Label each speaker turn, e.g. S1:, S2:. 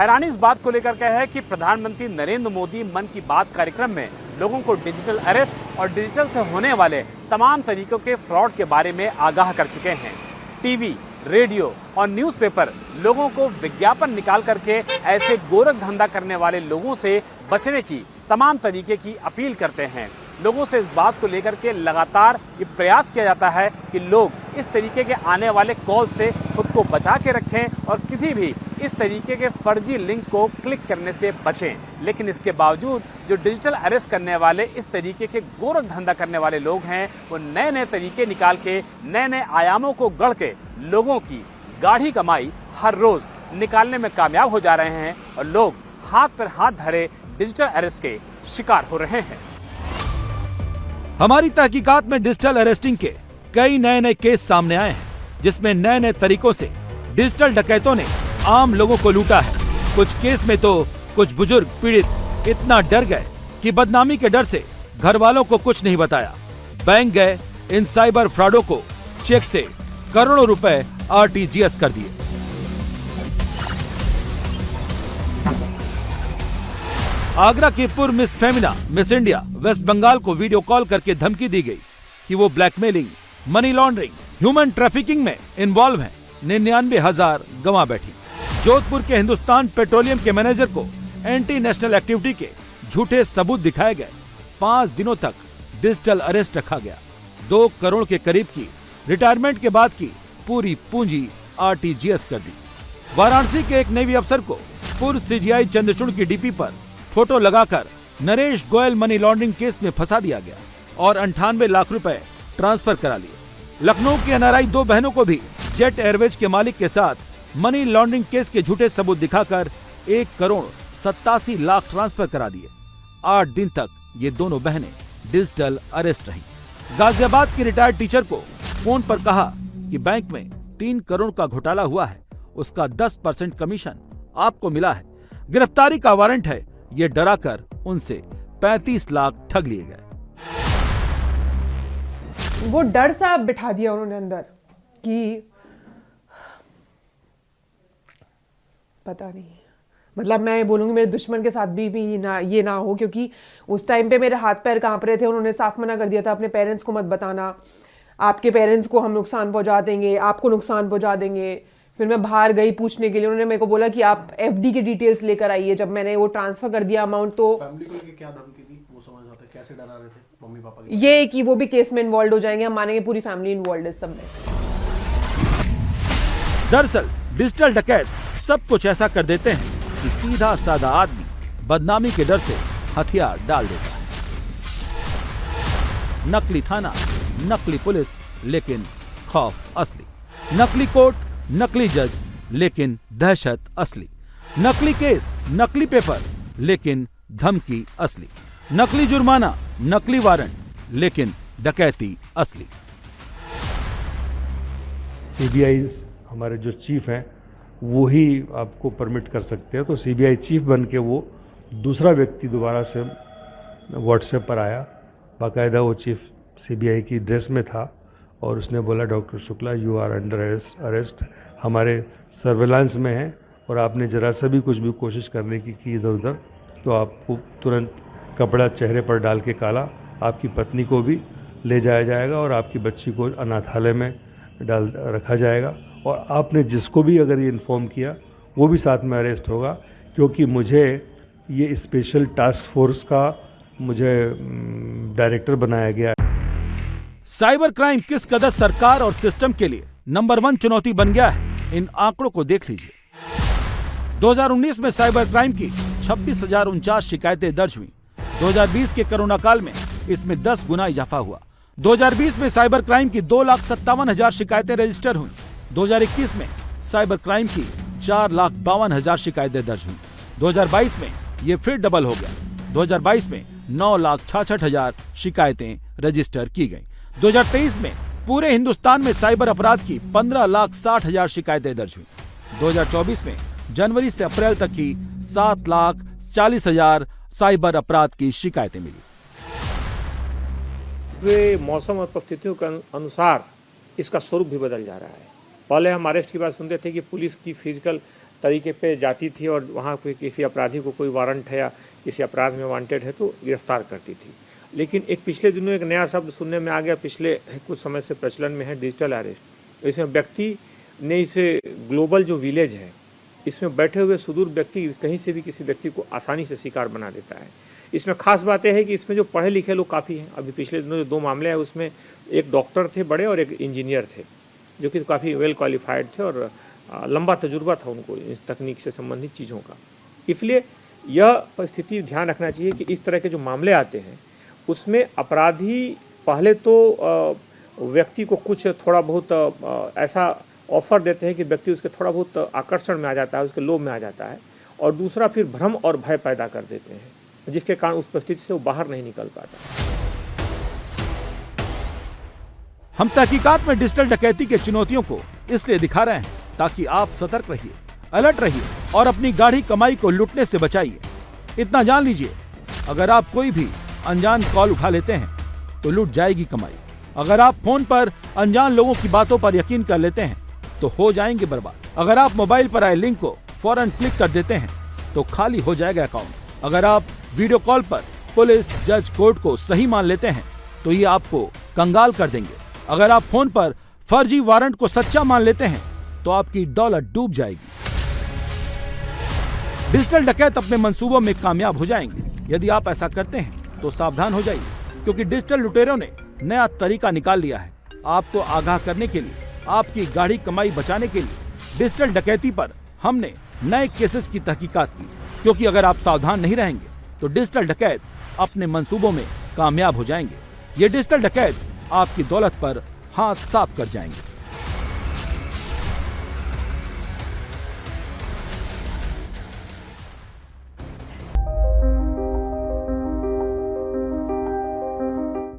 S1: हैरानी इस बात को लेकर के है कि प्रधानमंत्री नरेंद्र मोदी मन की बात कार्यक्रम में लोगों को डिजिटल अरेस्ट और डिजिटल से होने वाले तमाम तरीकों के फ्रॉड के बारे में आगाह कर चुके हैं। टीवी, रेडियो और न्यूज़पेपर लोगों को विज्ञापन निकाल करके ऐसे गोरख धंधा करने वाले लोगों से बचने की तमाम तरीके की अपील करते हैं। लोगों से इस बात को लेकर के लगातार ये प्रयास किया जाता है कि लोग इस तरीके के आने वाले कॉल से खुद को बचा के रखें और किसी भी इस तरीके के फर्जी लिंक को क्लिक करने से बचें। लेकिन इसके बावजूद जो डिजिटल अरेस्ट करने वाले इस तरीके के गोरख धंधा करने वाले लोग हैं, वो नए नए तरीके निकाल के नए नए आयामों को गढ़ के लोगों की गाढ़ी कमाई हर रोज निकालने में कामयाब हो जा रहे हैं और लोग हाथ पर हाथ धरे डिजिटल अरेस्ट के शिकार हो रहे हैं।
S2: हमारी तहकीकात में डिजिटल अरेस्टिंग के कई नए नए केस सामने आए हैं, जिसमें नए नए तरीकों से डिजिटल डकैतों ने आम लोगों को लूटा है। कुछ केस में तो कुछ बुजुर्ग पीड़ित इतना डर गए कि बदनामी के डर से घर वालों को कुछ नहीं बताया। बैंक गए, इन साइबर फ्रॉडों को चेक से करोड़ों रुपए आरटीजीएस कर दिए। आगरा की पूर्व miss Femina miss India West Bengal को वीडियो कॉल करके धमकी दी गई कि वो blackmailing, money laundering, human trafficking में इन्वॉल्व हैं। 99,000 गंवा बैठी। जोधपुर के हिंदुस्तान पेट्रोलियम के मैनेजर को एंटी नेशनल एक्टिविटी के झूठे सबूत दिखाए गए। 5 दिनों तक डिजिटल अरेस्ट रखा गया। 2 करोड़ के करीब की रिटायरमेंट के बाद की पूरी पूंजी आरटीजीएस कर दी। वाराणसी के एक नेवी अफसर को पूर्व सीजीआई चंद्रचूड़ की डीपी पर फोटो लगाकर Naresh Goyal money laundering case में फंसा दिया गया और 98 लाख रुपए ट्रांसफर करा लिए। लखनऊ की एनआरआई 2 बहनों को भी जेट एयरवेज के मालिक के साथ मनी लॉन्ड्रिंग केस के झूठे सबूत दिखाकर 1 करोड़ 87 लाख ट्रांसफर करा दिए। 8 दिन तक ये दोनों बहनें डिजिटल अरेस्ट रहीं। गाजियाबाद की रिटायर्ड टीचर को फोन पर कहा कि बैंक में 3 करोड़ का घोटाला हुआ है, उसका 10% कमीशन आपको मिला है। गिरफ्तारी का वारंट है, ये डराकर उनसे 35 लाख ठग लिए गए।
S3: वो डर सा बिठा दिया उन्होंने अंदर कि पता नहीं, मतलब मैं बोलूंगी मेरे दुश्मन के साथ भी ये ना हो, क्योंकि उस टाइम पे मेरे हाथ पैर कांप रहे थे। उन्होंने साफ मना कर दिया था अपने पेरेंट्स को मत बताना, आपके पेरेंट्स को हम नुकसान पहुंचा देंगे, आपको नुकसान पहुंचा देंगे। फिर मैं बाहर गई पूछने के लिए, उन्होंने मेरे को बोला कि आप एफडी की डिटेल्स लेकर आइए। जब मैंने वो ट्रांसफर कर दिया अमाउंट, तो
S4: फैमिली को लेके क्या धमकी थी वो समझ आता है, कैसे डरा रहे थे मम्मी पापा की?
S3: ये कि वो भी केस में इन्वॉल्व हो जाएंगे, हम मानेंगे पूरी फैमिली इन्वॉल्व है सब में।
S2: दरअसल डिजिटल डकैत सब कुछ ऐसा कर देते हैं कि सीधा साधा आदमी बदनामी के डर से हथियार डाल देता है। नकली थाना, नकली पुलिस, लेकिन खौफ असली। नकली कोर्ट, नकली जज, लेकिन दहशत असली। नकली केस, नकली पेपर, लेकिन धमकी असली। नकली जुर्माना, नकली वारंट, लेकिन डकैती असली।
S5: सीबीआई हमारे जो चीफ हैं वो ही आपको परमिट कर सकते हैं। तो सीबीआई चीफ बन के वो दूसरा व्यक्ति दोबारा से व्हाट्सएप पर आया। बाकायदा वो चीफ सीबीआई की ड्रेस में था और उसने बोला, doctor Shukla you are under arrest, हमारे सर्वेलांस में है और आपने जरा सा भी कुछ भी कोशिश करने की इधर उधर, तो आपको तुरंत कपड़ा चेहरे पर डाल के काला, आपकी पत्नी को भी ले जाया जाएगा और आपकी बच्ची को अनाथालय में डाल रखा जाएगा और आपने जिसको भी अगर ये इन्फॉर्म किया वो भी साथ में अरेस्ट होगा, क्योंकि मुझे ये स्पेशल टास्क फोर्स का मुझे डायरेक्टर बनाया गया।
S2: साइबर क्राइम किस कदर सरकार और सिस्टम के लिए नंबर 1 चुनौती बन गया है, इन आंकड़ों को देख लीजिए। 2019 में साइबर क्राइम की 36,049 शिकायतें दर्ज हुई। 2020 के कोरोना काल में इसमें 10 गुना इजाफा हुआ। 2020 में साइबर क्राइम की 2,57,000 शिकायतें रजिस्टर हुई। 2021 में साइबर क्राइम की 4,52,000 शिकायतें दर्ज हुई। 2022 में ये फिर डबल हो गया। 2022 में 9,66,000 शिकायतें रजिस्टर की गईं। 2023 में पूरे हिंदुस्तान में साइबर अपराध की 15,60,000 शिकायतें दर्ज हुई। 2024 में जनवरी से अप्रैल तक की 7,40,000 साइबर अपराध की शिकायतें मिली।
S6: वे मौसम और परिस्थितियों के अनुसार इसका स्वरूप भी बदल जा रहा है। पहले हम अरेस्ट की बात सुनते थे कि पुलिस की फिजिकल तरीके पे जाती थी और वहाँ पे किसी अपराधी को कोई वारंट है या किसी अपराध में वांटेड है तो गिरफ्तार करती थी। लेकिन एक पिछले दिनों एक नया शब्द सुनने में आ गया, पिछले कुछ समय से प्रचलन में है, डिजिटल अरेस्ट। इसमें व्यक्ति ने इसे ग्लोबल जो विलेज है इसमें बैठे हुए सुदूर व्यक्ति कहीं से भी किसी व्यक्ति को आसानी से शिकार बना देता है। इसमें खास बात यह है कि इसमें जो पढ़े लिखे लोग काफ़ी हैं। अभी पिछले दिनों जो 2 मामले हैं उसमें एक डॉक्टर थे बड़े और एक इंजीनियर थे जो कि काफ़ी वेल क्वालिफाइड थे और लंबा तजुर्बा था उनको इस तकनीक से संबंधित चीज़ों का। इसलिए यह परिस्थिति ध्यान रखना चाहिए कि इस तरह के जो मामले आते हैं उसमें अपराधी पहले तो व्यक्ति को कुछ थोड़ा बहुत ऐसा ऑफर देते हैं कि व्यक्ति उसके थोड़ा बहुत आकर्षण में आ जाता है, उसके लोभ में आ जाता है, और दूसरा फिर भ्रम और भय पैदा कर देते हैं जिसके कारण उस परिस्थिति से वो बाहर नहीं निकल पाता।
S2: हम तहकीकात में डिजिटल डकैती के चुनौतियों को इसलिए दिखा रहे हैं ताकि आप सतर्क रहिए, अलर्ट रहिए और अपनी गाढ़ी कमाई को लुटने से बचाइए। इतना जान लीजिए, अगर आप कोई भी अनजान कॉल उठा लेते हैं तो लूट जाएगी कमाई। अगर आप फोन पर अनजान लोगों की बातों पर यकीन कर लेते हैं तो हो जाएंगे बर्बाद। अगर आप मोबाइल पर आए लिंक को फौरन क्लिक कर देते हैं तो खाली हो जाएगा अकाउंट। अगर आप वीडियो कॉल पर पुलिस, जज, कोर्ट को सही मान लेते हैं तो ये आपको कंगाल कर देंगे। अगर आप फोन पर फर्जी वारंट को सच्चा मान लेते हैं तो आपकी दौलत डूब जाएगी। डिजिटल डकैत अपने मंसूबों में कामयाब हो जाएंगे। यदि आप ऐसा करते हैं तो सावधान हो जाइए, क्योंकि डिजिटल लुटेरों ने नया तरीका निकाल लिया है। आपको आगाह करने के लिए, आपकी गाढ़ी कमाई बचाने के लिए डिजिटल डकैती पर हमने नए केसेस की तहकीकात की, क्योंकि अगर आप सावधान नहीं रहेंगे तो डिजिटल डकैत अपने मंसूबों में कामयाब हो जाएंगे। ये डिजिटल डकैत आपकी दौलत पर हाथ साफ कर जाएंगे।